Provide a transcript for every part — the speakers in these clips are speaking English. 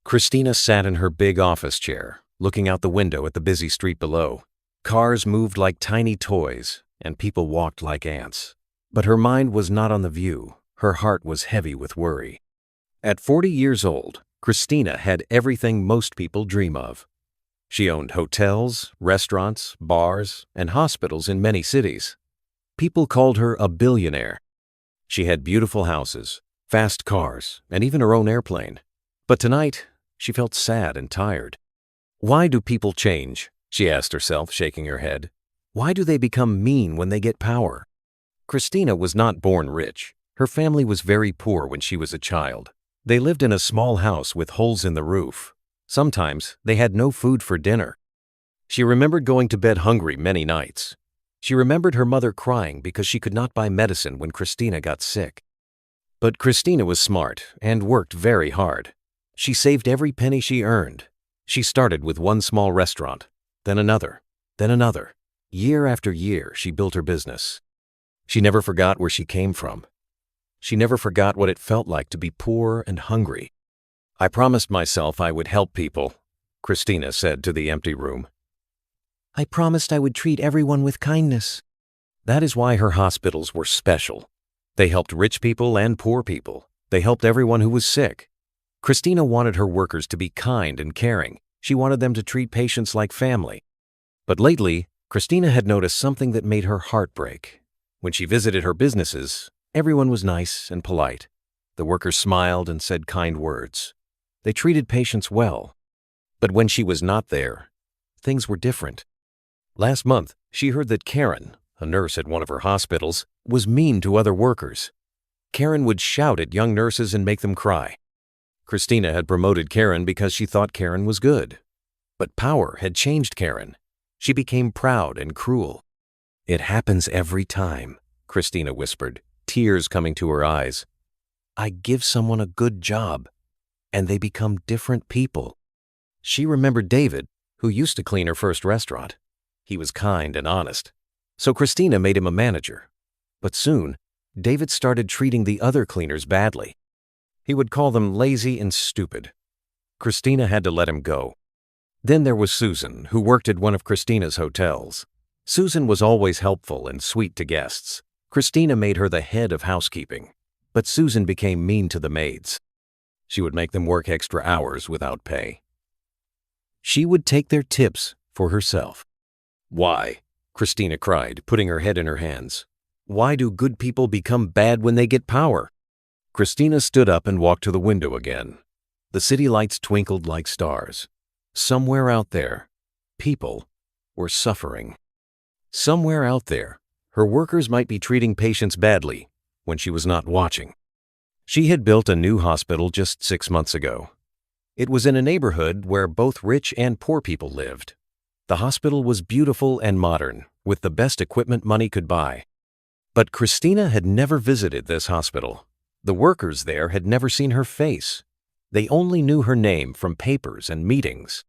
Christina sat in her big office chair, looking out the window at the busy street below. Cars moved like tiny toys, and people walked like ants. But her mind was not on the view. Her heart was heavy with worry. At 40 years old, Christina had everything most people dream of. She owned hotels, restaurants, bars, and hospitals in many cities. People called her a billionaire. She had beautiful houses, fast cars, and even her own airplane. But tonight, she felt sad and tired. Why do people change? She asked herself, shaking her head. Why do they become mean when they get power? Christina was not born rich. Her family was very poor when she was a child. They lived in a small house with holes in the roof. Sometimes they had no food for dinner. She remembered going to bed hungry many nights. She remembered her mother crying because she could not buy medicine when Christina got sick. But Christina was smart and worked very hard. She saved every penny she earned. She started with one small restaurant, then another, then another. Year after year, she built her business. She never forgot where she came from. She never forgot what it felt like to be poor and hungry. I promised myself I would help people, Christina said to the empty room. I promised I would treat everyone with kindness. That is why her hospitals were special. They helped rich people and poor people. They helped everyone who was sick. Christina wanted her workers to be kind and caring. She wanted them to treat patients like family. But lately, Christina had noticed something that made her heart break. When she visited her businesses, everyone was nice and polite. The workers smiled and said kind words. They treated patients well. But when she was not there, things were different. Last month, she heard that Karen, a nurse at one of her hospitals, was mean to other workers. Karen would shout at young nurses and make them cry. Christina had promoted Karen because she thought Karen was good. But power had changed Karen. She became proud and cruel. It happens every time, Christina whispered, tears coming to her eyes. I give someone a good job, and they become different people. She remembered David, who used to clean her first restaurant. He was kind and honest. So Christina made him a manager. But soon, David started treating the other cleaners badly. He would call them lazy and stupid. Christina had to let him go. Then there was Susan, who worked at one of Christina's hotels. Susan was always helpful and sweet to guests. Christina made her the head of housekeeping. But Susan became mean to the maids. She would make them work extra hours without pay. She would take their tips for herself. Why? Christina cried, putting her head in her hands. Why do good people become bad when they get power? Christina stood up and walked to the window again. The city lights twinkled like stars. Somewhere out there, people were suffering. Somewhere out there, her workers might be treating patients badly when she was not watching. She had built a new hospital just 6 months ago. It was in a neighborhood where both rich and poor people lived. The hospital was beautiful and modern, with the best equipment money could buy. But Christina had never visited this hospital. The workers there had never seen her face. They only knew her name from papers and meetings.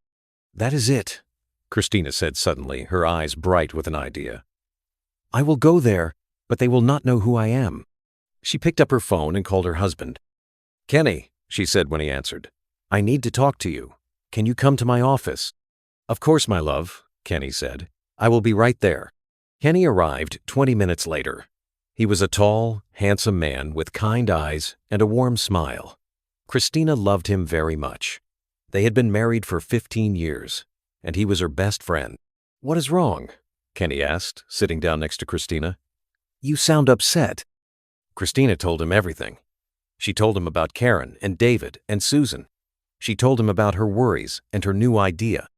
That is it, Christina said suddenly, her eyes bright with an idea. I will go there, but they will not know who I am. She picked up her phone and called her husband. Kenny, she said when he answered, I need to talk to you. Can you come to my office? Of course, my love, Kenny said. I will be right there. Kenny arrived 20 minutes later. He was a tall, handsome man with kind eyes and a warm smile. Christina loved him very much. They had been married for 15 years, and he was her best friend. What is wrong? Kenny asked, sitting down next to Christina. You sound upset. Christina told him everything. She told him about Karen and David and Susan. She told him about her worries and her new idea.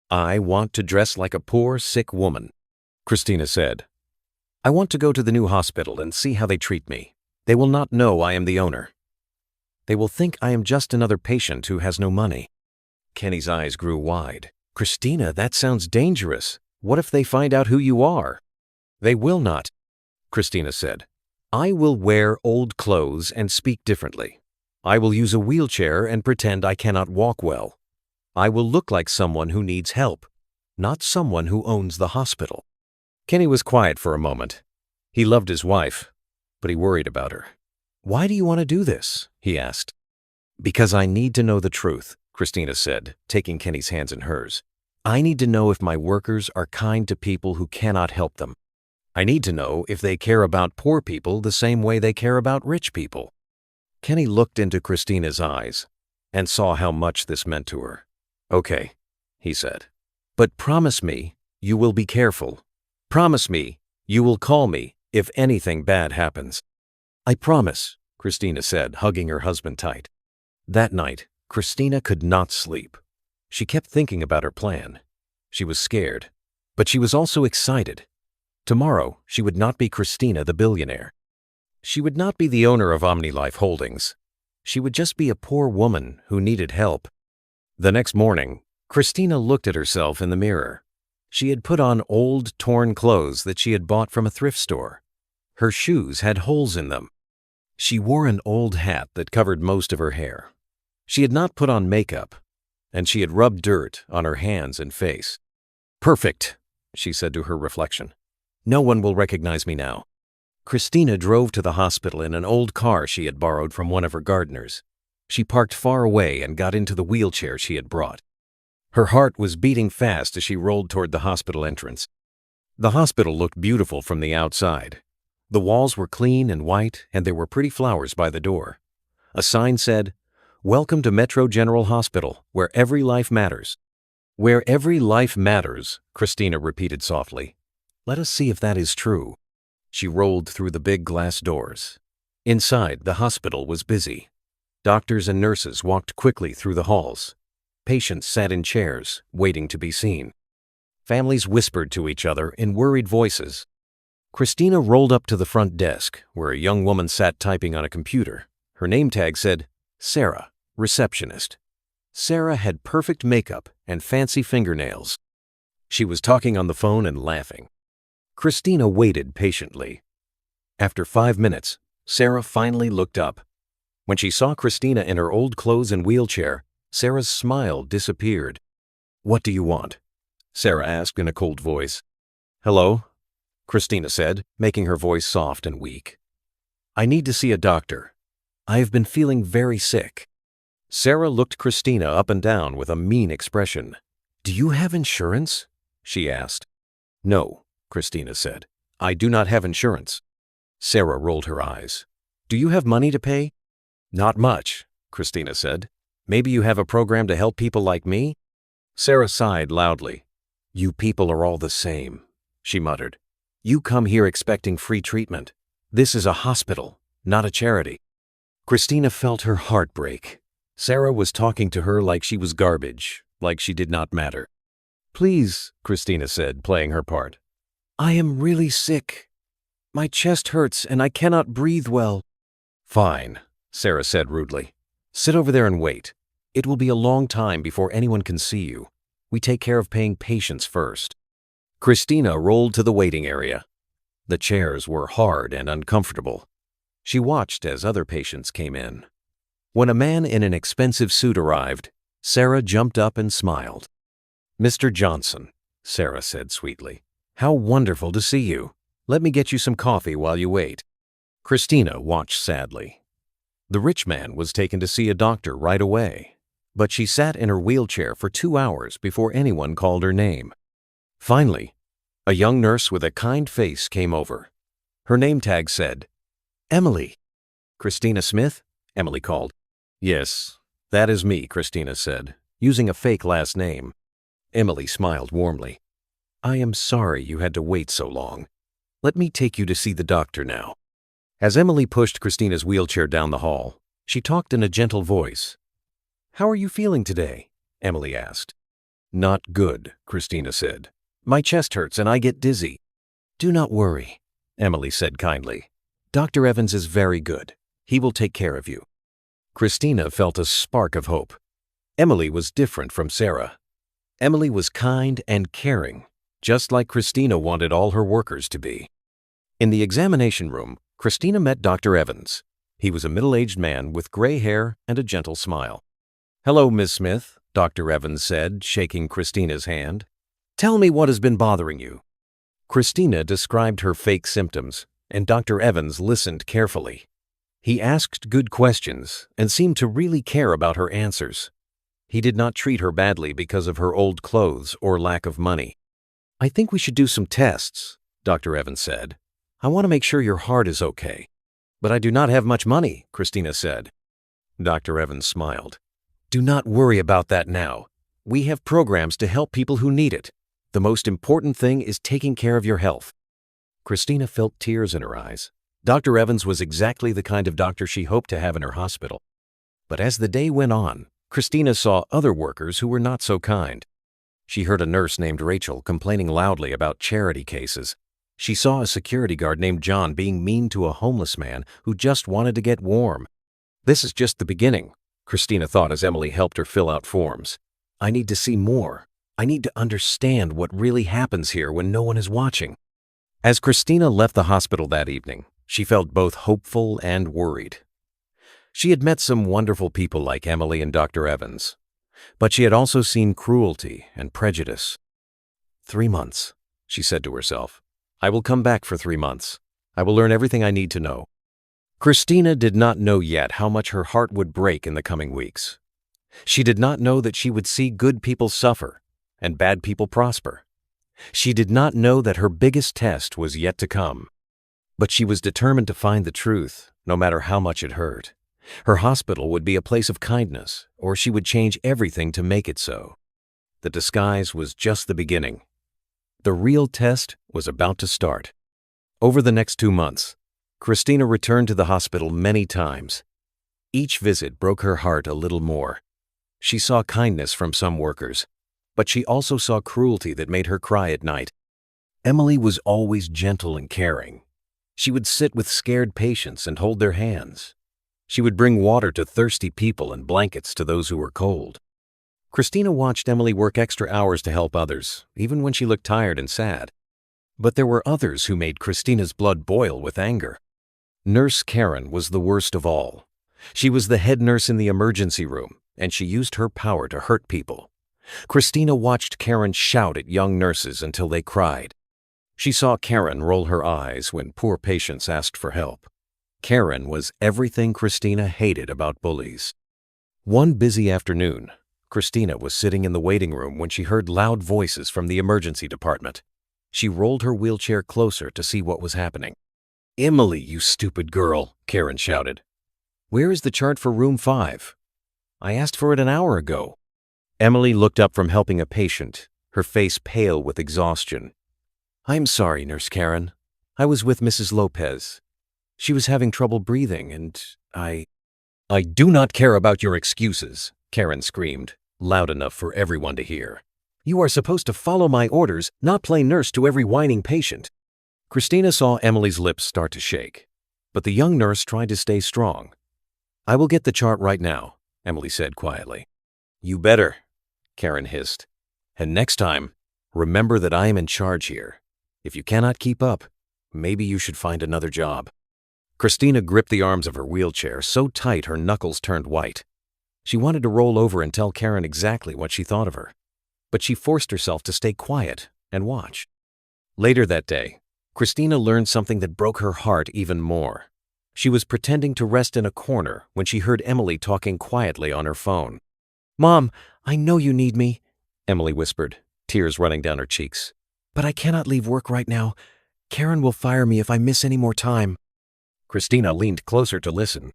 I want to dress like a poor, sick woman, Christina said. I want to go to the new hospital and see how they treat me. They will not know I am the owner. They will think I am just another patient who has no money. Kenny's eyes grew wide. Christina, that sounds dangerous. What if they find out who you are? They will not, Christina said. I will wear old clothes and speak differently. I will use a wheelchair and pretend I cannot walk well. I will look like someone who needs help, not someone who owns the hospital. Kenny was quiet for a moment. He loved his wife, but he worried about her. Why do you want to do this? He asked. Because I need to know the truth. Christina said, taking Kenny's hands in hers. I need to know if my workers are kind to people who cannot help them. I need to know if they care about poor people the same way they care about rich people. Kenny looked into Christina's eyes and saw how much this meant to her. Okay, he said. But promise me you will be careful. Promise me you will call me if anything bad happens. I promise, Christina said, hugging her husband tight. That night, Christina could not sleep. She kept thinking about her plan. She was scared, but she was also excited. Tomorrow, she would not be Christina the billionaire. She would not be the owner of OmniLife Holdings. She would just be a poor woman who needed help. The next morning, Christina looked at herself in the mirror. She had put on old, torn clothes that she had bought from a thrift store. Her shoes had holes in them. She wore an old hat that covered most of her hair. She had not put on makeup, and she had rubbed dirt on her hands and face. Perfect, she said to her reflection. No one will recognize me now. Christina drove to the hospital in an old car she had borrowed from one of her gardeners. She parked far away and got into the wheelchair she had brought. Her heart was beating fast as she rolled toward the hospital entrance. The hospital looked beautiful from the outside. The walls were clean and white, and there were pretty flowers by the door. A sign said, "Welcome to Metro General Hospital, where every life matters." Where every life matters, Christina repeated softly. Let us see if that is true. She rolled through the big glass doors. Inside, the hospital was busy. Doctors and nurses walked quickly through the halls. Patients sat in chairs, waiting to be seen. Families whispered to each other in worried voices. Christina rolled up to the front desk, where a young woman sat typing on a computer. Her name tag said, Sarah, receptionist. Sarah had perfect makeup and fancy fingernails. She was talking on the phone and laughing. Christina waited patiently. After 5 minutes, Sarah finally looked up. When she saw Christina in her old clothes and wheelchair, Sarah's smile disappeared. What do you want? Sarah asked in a cold voice. Hello? Christina said, making her voice soft and weak. I need to see a doctor. I have been feeling very sick. Sarah looked Christina up and down with a mean expression. Do you have insurance? She asked. No, Christina said. I do not have insurance. Sarah rolled her eyes. Do you have money to pay? Not much, Christina said. Maybe you have a program to help people like me? Sarah sighed loudly. You people are all the same, she muttered. You come here expecting free treatment. This is a hospital, not a charity. Christina felt her heart break. Sarah was talking to her like she was garbage, like she did not matter. Please, Christina said, playing her part. I am really sick. My chest hurts and I cannot breathe well. Fine, Sarah said rudely. Sit over there and wait. It will be a long time before anyone can see you. We take care of paying patients first. Christina rolled to the waiting area. The chairs were hard and uncomfortable. She watched as other patients came in. When a man in an expensive suit arrived, Sarah jumped up and smiled. Mr. Johnson, Sarah said sweetly. How wonderful to see you. Let me get you some coffee while you wait. Christina watched sadly. The rich man was taken to see a doctor right away, but she sat in her wheelchair for 2 hours before anyone called her name. Finally, a young nurse with a kind face came over. Her name tag said, Emily. Christina Smith? Emily called. Yes, that is me, Christina said, using a fake last name. Emily smiled warmly. I am sorry you had to wait so long. Let me take you to see the doctor now. As Emily pushed Christina's wheelchair down the hall, she talked in a gentle voice. How are you feeling today? Emily asked. Not good, Christina said. My chest hurts and I get dizzy. Do not worry, Emily said kindly. Dr. Evans is very good. He will take care of you. Christina felt a spark of hope. Emily was different from Sarah. Emily was kind and caring, just like Christina wanted all her workers to be. In the examination room, Christina met Dr. Evans. He was a middle-aged man with gray hair and a gentle smile. Hello, Miss Smith, Dr. Evans said, shaking Christina's hand. Tell me what has been bothering you. Christina described her fake symptoms, and Dr. Evans listened carefully. He asked good questions and seemed to really care about her answers. He did not treat her badly because of her old clothes or lack of money. "I think we should do some tests," Dr. Evans said. "I want to make sure your heart is okay." "But I do not have much money," Christina said. Dr. Evans smiled. "Do not worry about that now. We have programs to help people who need it. The most important thing is taking care of your health." Christina felt tears in her eyes. Dr. Evans was exactly the kind of doctor she hoped to have in her hospital. But as the day went on, Christina saw other workers who were not so kind. She heard a nurse named Rachel complaining loudly about charity cases. She saw a security guard named John being mean to a homeless man who just wanted to get warm. This is just the beginning, Christina thought as Emily helped her fill out forms. I need to see more. I need to understand what really happens here when no one is watching. As Christina left the hospital that evening, she felt both hopeful and worried. She had met some wonderful people like Emily and Dr. Evans, but she had also seen cruelty and prejudice. 3 months, she said to herself. I will come back for 3 months. I will learn everything I need to know. Christina did not know yet how much her heart would break in the coming weeks. She did not know that she would see good people suffer and bad people prosper. She did not know that her biggest test was yet to come. But she was determined to find the truth, no matter how much it hurt. Her hospital would be a place of kindness, or she would change everything to make it so. The disguise was just the beginning. The real test was about to start. Over the next 2 months, Christina returned to the hospital many times. Each visit broke her heart a little more. She saw kindness from some workers, but she also saw cruelty that made her cry at night. Emily was always gentle and caring. She would sit with scared patients and hold their hands. She would bring water to thirsty people and blankets to those who were cold. Christina watched Emily work extra hours to help others, even when she looked tired and sad. But there were others who made Christina's blood boil with anger. Nurse Karen was the worst of all. She was the head nurse in the emergency room, and she used her power to hurt people. Christina watched Karen shout at young nurses until they cried. She saw Karen roll her eyes when poor patients asked for help. Karen was everything Christina hated about bullies. One busy afternoon, Christina was sitting in the waiting room when she heard loud voices from the emergency department. She rolled her wheelchair closer to see what was happening. "Emily, you stupid girl," Karen shouted. "Where is the chart for room 5? I asked for it an hour ago." Emily looked up from helping a patient, her face pale with exhaustion. "I'm sorry, Nurse Karen. I was with Mrs. Lopez. She was having trouble breathing, and I do not care about your excuses," Karen screamed, loud enough for everyone to hear. "You are supposed to follow my orders, not play nurse to every whining patient." Christina saw Emily's lips start to shake, but the young nurse tried to stay strong. "I will get the chart right now," Emily said quietly. "You better," Karen hissed. "And next time, remember that I am in charge here. If you cannot keep up, maybe you should find another job." Christina gripped the arms of her wheelchair so tight her knuckles turned white. She wanted to roll over and tell Karen exactly what she thought of her, but she forced herself to stay quiet and watch. Later that day, Christina learned something that broke her heart even more. She was pretending to rest in a corner when she heard Emily talking quietly on her phone. "Mom, I know you need me," Emily whispered, tears running down her cheeks. "But I cannot leave work right now. Karen will fire me if I miss any more time." Christina leaned closer to listen.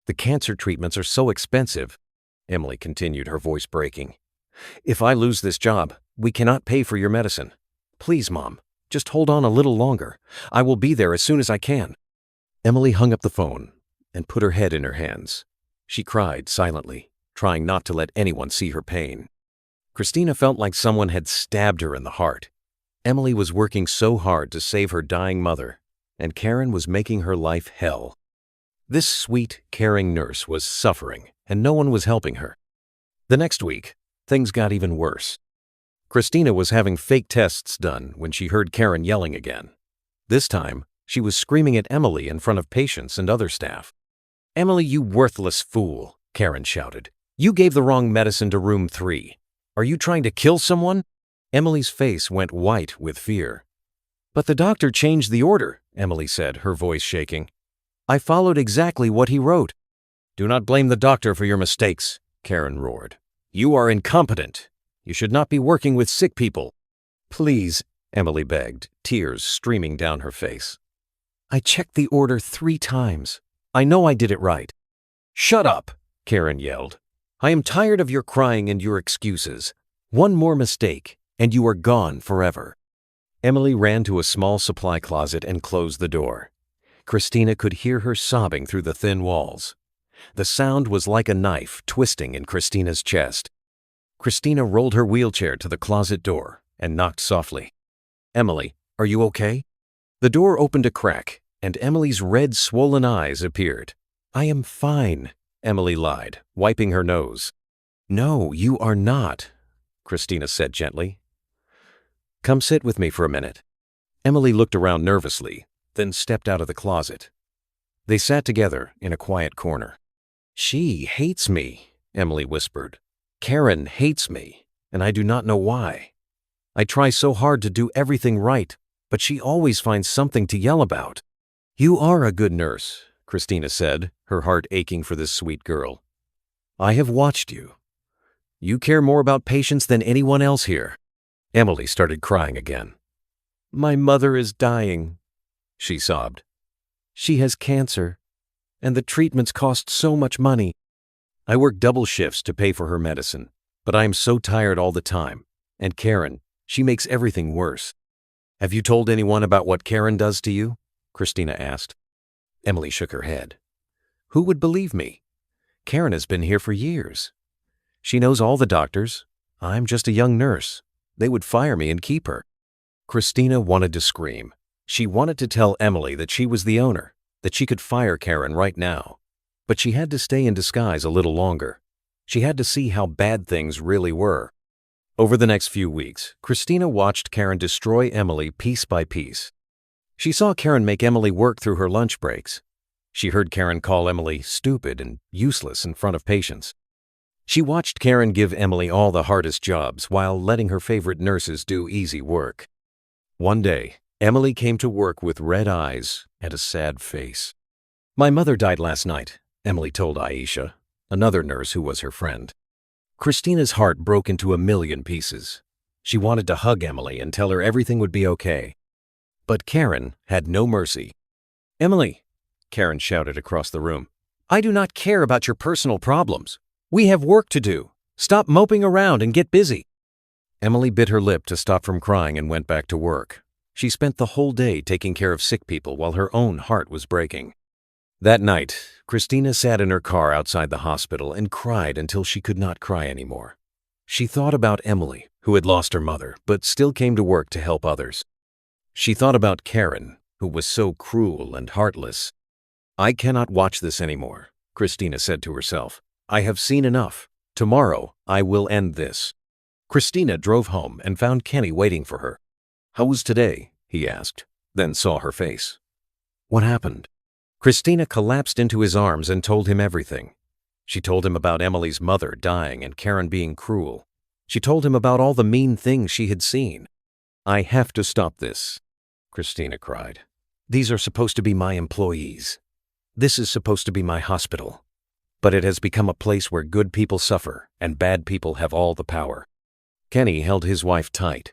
"The cancer treatments are so expensive," Emily continued, her voice breaking. "If I lose this job, we cannot pay for your medicine. Please, Mom, just hold on a little longer. I will be there as soon as I can." Emily hung up the phone and put her head in her hands. She cried silently, trying not to let anyone see her pain. Christina felt like someone had stabbed her in the heart. Emily was working so hard to save her dying mother, and Karen was making her life hell. This sweet, caring nurse was suffering, and no one was helping her. The next week, things got even worse. Christina was having fake tests done when she heard Karen yelling again. This time, she was screaming at Emily in front of patients and other staff. "Emily, you worthless fool," Karen shouted. "You gave the wrong medicine to room 3. Are you trying to kill someone?" Emily's face went white with fear. "But the doctor changed the order," Emily said, her voice shaking. "I followed exactly what he wrote." "Do not blame the doctor for your mistakes," Karen roared. You are incompetent. You should not be working with sick people. Please, Emily begged, tears streaming down her face. I checked the order 3 times. I know I did it right. Shut up, Karen yelled. I am tired of your crying and your excuses. One more mistake, and you are gone forever. Emily ran to a small supply closet and closed the door. Christina could hear her sobbing through the thin walls. The sound was like a knife twisting in Christina's chest. Christina rolled her wheelchair to the closet door and knocked softly. Emily, are you okay? The door opened a crack, and Emily's red, swollen eyes appeared. I am fine, Emily lied, wiping her nose. No, you are not, Christina said gently. Come sit with me for a minute. Emily looked around nervously, then stepped out of the closet. They sat together in a quiet corner. She hates me, Emily whispered. Karen hates me, and I do not know why. I try so hard to do everything right, but she always finds something to yell about. You are a good nurse, Christina said, her heart aching for this sweet girl. I have watched you. You care more about patients than anyone else here. Emily started crying again. My mother is dying, she sobbed. She has cancer, and the treatments cost so much money. I work double shifts to pay for her medicine, but I am so tired all the time. And Karen, she makes everything worse. Have you told anyone about what Karen does to you? Christina asked. Emily shook her head. Who would believe me? Karen has been here for years. She knows all the doctors. I'm just a young nurse. They would fire me and keep her. Christina wanted to scream. She wanted to tell Emily that she was the owner, that she could fire Karen right now. But she had to stay in disguise a little longer. She had to see how bad things really were. Over the next few weeks, Christina watched Karen destroy Emily piece by piece. She saw Karen make Emily work through her lunch breaks. She heard Karen call Emily stupid and useless in front of patients. She watched Karen give Emily all the hardest jobs while letting her favorite nurses do easy work. One day, Emily came to work with red eyes and a sad face. My mother died last night, Emily told Aisha, another nurse who was her friend. Christina's heart broke into a million pieces. She wanted to hug Emily and tell her everything would be okay. But Karen had no mercy. Emily, Karen shouted across the room, I do not care about your personal problems. We have work to do. Stop moping around and get busy. Emily bit her lip to stop from crying and went back to work. She spent the whole day taking care of sick people while her own heart was breaking. That night, Christina sat in her car outside the hospital and cried until she could not cry anymore. She thought about Emily, who had lost her mother but still came to work to help others. She thought about Karen, who was so cruel and heartless. I cannot watch this anymore, Christina said to herself. I have seen enough. Tomorrow, I will end this. Christina drove home and found Kenny waiting for her. How was today? He asked, then saw her face. What happened? Christina collapsed into his arms and told him everything. She told him about Emily's mother dying and Karen being cruel. She told him about all the mean things she had seen. I have to stop this, Christina cried. These are supposed to be my employees. This is supposed to be my hospital. But it has become a place where good people suffer and bad people have all the power. Kenny held his wife tight.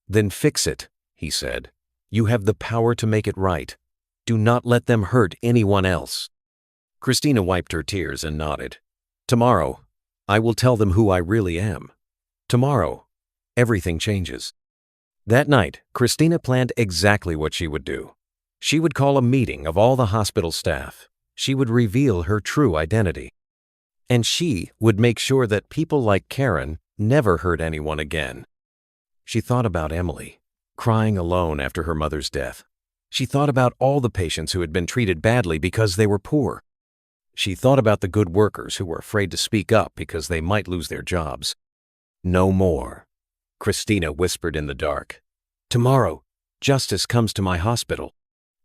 Then fix it, he said. You have the power to make it right. Do not let them hurt anyone else. Christina wiped her tears and nodded. Tomorrow, I will tell them who I really am. Tomorrow, everything changes. That night, Christina planned exactly what she would do. She would call a meeting of all the hospital staff. She would reveal her true identity. And she would make sure that people like Karen never hurt anyone again. She thought about Emily, crying alone after her mother's death. She thought about all the patients who had been treated badly because they were poor. She thought about the good workers who were afraid to speak up because they might lose their jobs. No more, Christina whispered in the dark. Tomorrow, justice comes to my hospital.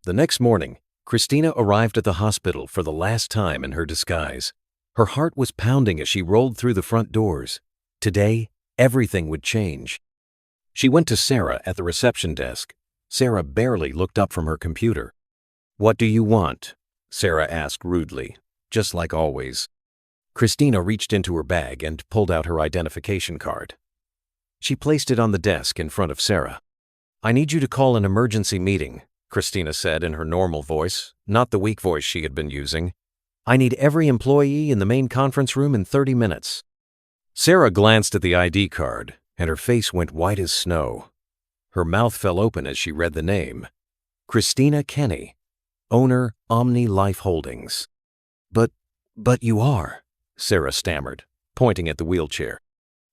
The next morning, Christina arrived at the hospital for the last time in her disguise. Her heart was pounding as she rolled through the front doors. Today, everything would change. She went to Sarah at the reception desk. Sarah barely looked up from her computer. What do you want? Sarah asked rudely, just like always. Christina reached into her bag and pulled out her identification card. She placed it on the desk in front of Sarah. "I need you to call an emergency meeting," Christina said in her normal voice, not the weak voice she had been using. "I need every employee in the main conference room in 30 minutes. Sarah glanced at the ID card, and her face went white as snow. Her mouth fell open as she read the name. Christina Kenny, owner, Omni Life Holdings. But you are," Sarah stammered, pointing at the wheelchair.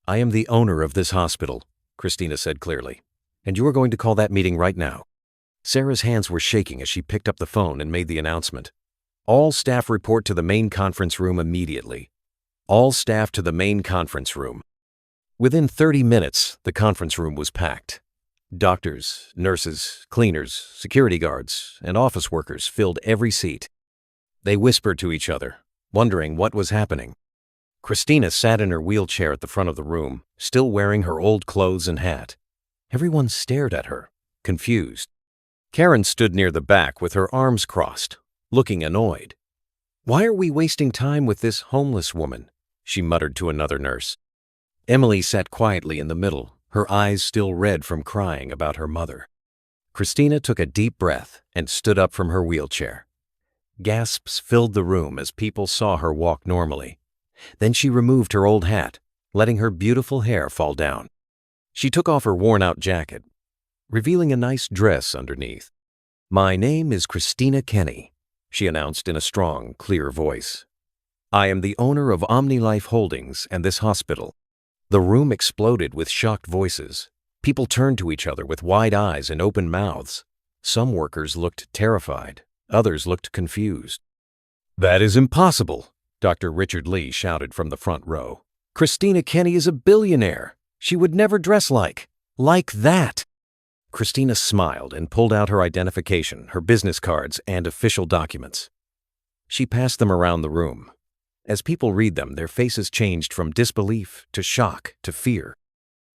"I am the owner of this hospital," Christina said clearly, "and you are going to call that meeting right now." Sarah's hands were shaking as she picked up the phone and made the announcement. "All staff report to the main conference room immediately. All staff to the main conference room." Within 30 minutes, the conference room was packed. Doctors, nurses, cleaners, security guards, and office workers filled every seat. They whispered to each other, wondering what was happening. Christina sat in her wheelchair at the front of the room, still wearing her old clothes and hat. Everyone stared at her, confused. Karen stood near the back with her arms crossed, looking annoyed. "Why are we wasting time with this homeless woman?" she muttered to another nurse. Emily sat quietly in the middle, her eyes still red from crying about her mother. Christina took a deep breath and stood up from her wheelchair. Gasps filled the room as people saw her walk normally. Then she removed her old hat, letting her beautiful hair fall down. She took off her worn-out jacket, revealing a nice dress underneath. "My name is Christina Kenny," she announced in a strong, clear voice. "I am the owner of Omni Life Holdings and this hospital." The room exploded with shocked voices. People turned to each other with wide eyes and open mouths. Some workers looked terrified. Others looked confused. "That is impossible," Dr. Richard Lee shouted from the front row. "Christina Kenny is a billionaire. She would never dress like that." Christina smiled and pulled out her identification, her business cards, and official documents. She passed them around the room. As people read them, their faces changed from disbelief to shock to fear.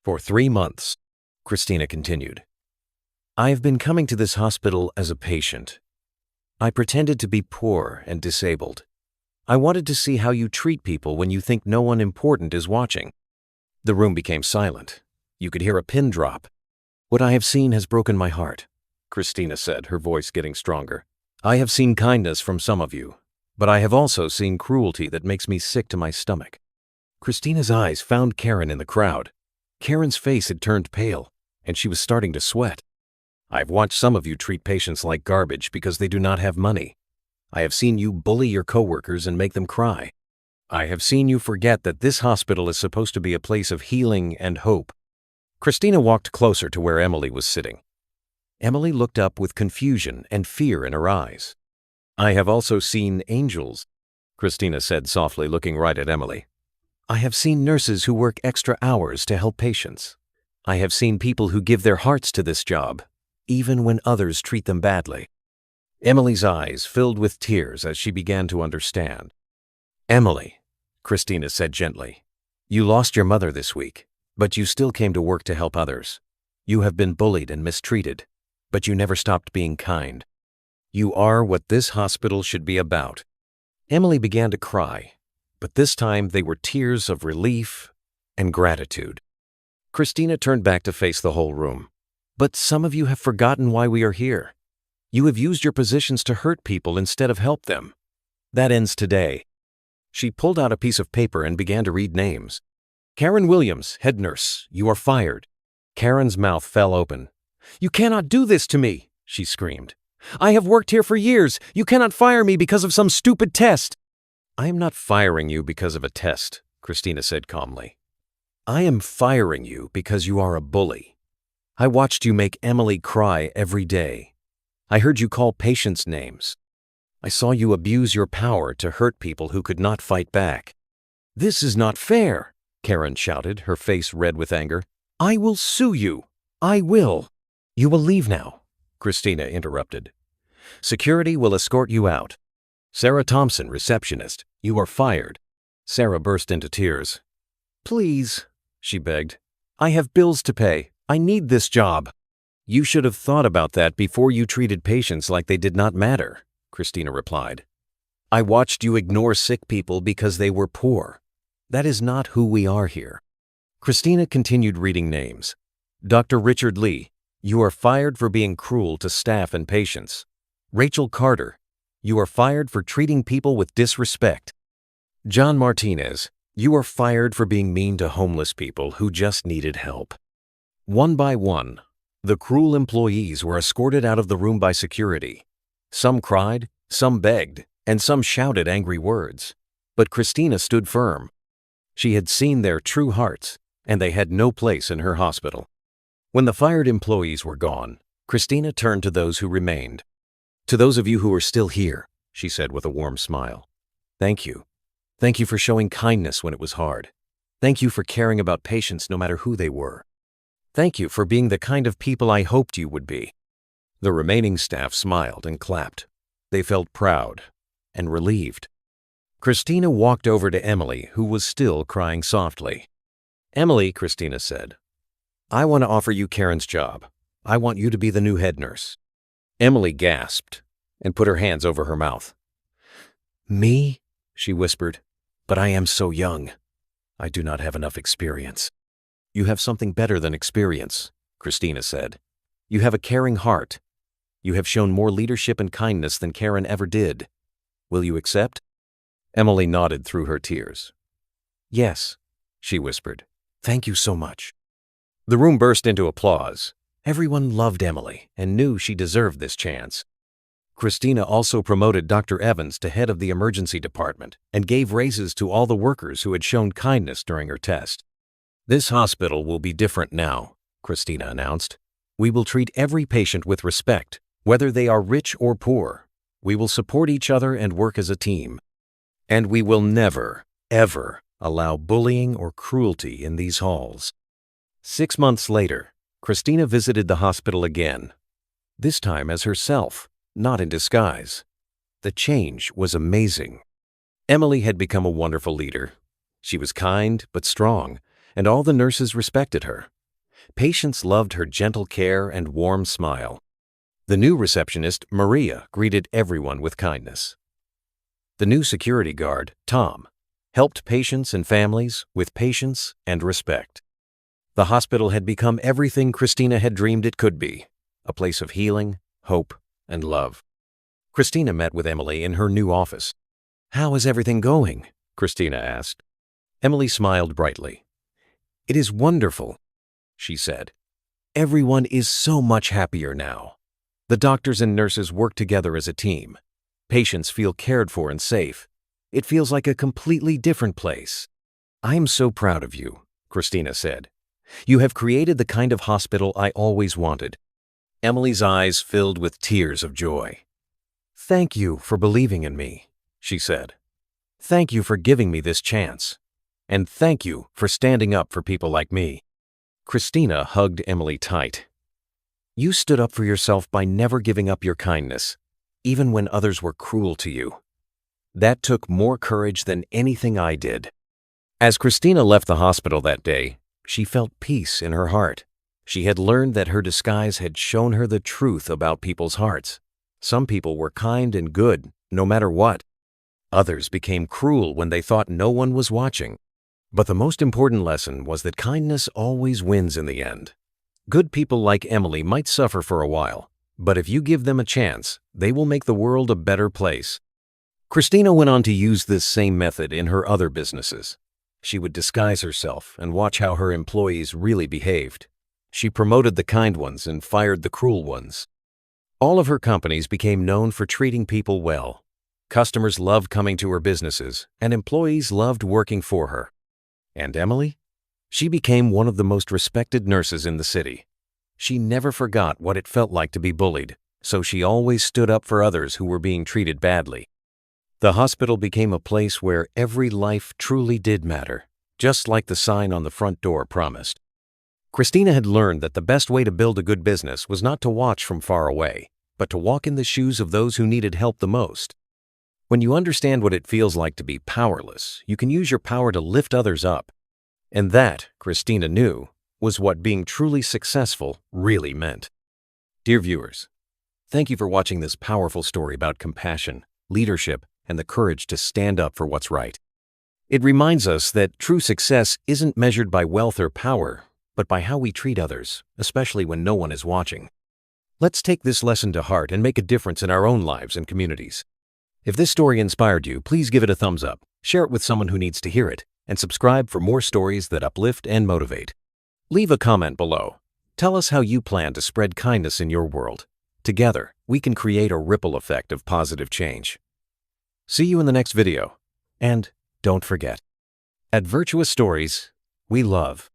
"For 3 months," Christina continued, "I have been coming to this hospital as a patient. I pretended to be poor and disabled. I wanted to see how you treat people when you think no one important is watching." The room became silent. You could hear a pin drop. "What I have seen has broken my heart," Christina said, her voice getting stronger. "I have seen kindness from some of you, but I have also seen cruelty that makes me sick to my stomach." Christina's eyes found Karen in the crowd. Karen's face had turned pale, and she was starting to sweat. "I've watched some of you treat patients like garbage because they do not have money. I have seen you bully your coworkers and make them cry. I have seen you forget that this hospital is supposed to be a place of healing and hope." Christina walked closer to where Emily was sitting. Emily looked up with confusion and fear in her eyes. "I have also seen angels," Christina said softly, looking right at Emily. "I have seen nurses who work extra hours to help patients. I have seen people who give their hearts to this job, even when others treat them badly." Emily's eyes filled with tears as she began to understand. "Emily," Christina said gently, "you lost your mother this week, but you still came to work to help others. You have been bullied and mistreated, but you never stopped being kind. You are what this hospital should be about." Emily began to cry, but this time they were tears of relief and gratitude. Christina turned back to face the whole room. "But some of you have forgotten why we are here. You have used your positions to hurt people instead of help them. That ends today." She pulled out a piece of paper and began to read names. "Karen Williams, head nurse, you are fired." Karen's mouth fell open. "You cannot do this to me," she screamed. "I have worked here for years. You cannot fire me because of some stupid test." "I am not firing you because of a test," Christina said calmly. "I am firing you because you are a bully. I watched you make Emily cry every day. I heard you call patients names. I saw you abuse your power to hurt people who could not fight back." "This is not fair," Karen shouted, her face red with anger. "I will sue you. I will." "You will leave now," Christina interrupted. "Security will escort you out. Sarah Thompson, receptionist, you are fired." Sarah burst into tears. "Please," she begged. "I have bills to pay. I need this job." "You should have thought about that before you treated patients like they did not matter," Christina replied. I watched you ignore sick people because they were poor. That is not who we are here." Christina continued reading names. Dr. Richard Lee, you are fired for being cruel to staff and patients. Rachel Carter, you are fired for treating people with disrespect. John Martinez, you are fired for being mean to homeless people who just needed help. One by one, the cruel employees were escorted out of the room by security. Some cried, some begged, and some shouted angry words. But Christina stood firm. She had seen their true hearts, and they had no place in her hospital. When the fired employees were gone, Christina turned to those who remained. "To those of you who are still here," she said with a warm smile, "thank you. Thank you for showing kindness when it was hard. Thank you for caring about patients no matter who they were. Thank you for being the kind of people I hoped you would be." The remaining staff smiled and clapped. They felt proud and relieved. Christina walked over to Emily, who was still crying softly. "Emily," Christina said, "I want to offer you Karen's job. I want you to be the new head nurse." Emily gasped and put her hands over her mouth. "Me?" she whispered. "But I am so young. I do not have enough experience." "You have something better than experience," Christina said. "You have a caring heart. You have shown more leadership and kindness than Karen ever did. Will you accept?" Emily nodded through her tears. "Yes," she whispered. "Thank you so much." The room burst into applause. Everyone loved Emily and knew she deserved this chance. Christina also promoted Dr. Evans to head of the emergency department and gave raises to all the workers who had shown kindness during her test. "This hospital will be different now," Christina announced. "We will treat every patient with respect, whether they are rich or poor. We will support each other and work as a team. And we will never, ever allow bullying or cruelty in these halls." 6 months later, Christina visited the hospital again, this time as herself, not in disguise. The change was amazing. Emily had become a wonderful leader. She was kind but strong, and all the nurses respected her. Patients loved her gentle care and warm smile. The new receptionist, Maria, greeted everyone with kindness. The new security guard, Tom, helped patients and families with patience and respect. The hospital had become everything Christina had dreamed it could be, a place of healing, hope, and love. Christina met with Emily in her new office. "How is everything going?" Christina asked. Emily smiled brightly. "It is wonderful," she said. "Everyone is so much happier now. The doctors and nurses work together as a team. Patients feel cared for and safe. It feels like a completely different place." "I am so proud of you," Christina said. "You have created the kind of hospital I always wanted." Emily's eyes filled with tears of joy. "Thank you for believing in me," she said. "Thank you for giving me this chance. And thank you for standing up for people like me." Christina hugged Emily tight. "You stood up for yourself by never giving up your kindness, even when others were cruel to you. That took more courage than anything I did." As Christina left the hospital that day, she felt peace in her heart. She had learned that her disguise had shown her the truth about people's hearts. Some people were kind and good, no matter what. Others became cruel when they thought no one was watching. But the most important lesson was that kindness always wins in the end. Good people like Emily might suffer for a while, but if you give them a chance, they will make the world a better place. Christina went on to use this same method in her other businesses. She would disguise herself and watch how her employees really behaved. She promoted the kind ones and fired the cruel ones. All of her companies became known for treating people well. Customers loved coming to her businesses, and employees loved working for her. And Emily? She became one of the most respected nurses in the city. She never forgot what it felt like to be bullied, so she always stood up for others who were being treated badly. The hospital became a place where every life truly did matter, just like the sign on the front door promised. Christina had learned that the best way to build a good business was not to watch from far away, but to walk in the shoes of those who needed help the most. When you understand what it feels like to be powerless, you can use your power to lift others up. And that, Christina knew, was what being truly successful really meant. Dear viewers, thank you for watching this powerful story about compassion, leadership, and the courage to stand up for what's right. It reminds us that true success isn't measured by wealth or power, but by how we treat others, especially when no one is watching. Let's take this lesson to heart and make a difference in our own lives and communities. If this story inspired you, please give it a thumbs up, share it with someone who needs to hear it, and subscribe for more stories that uplift and motivate. Leave a comment below. Tell us how you plan to spread kindness in your world. Together, we can create a ripple effect of positive change. See you in the next video. And don't forget, at Virtuous Stories, we love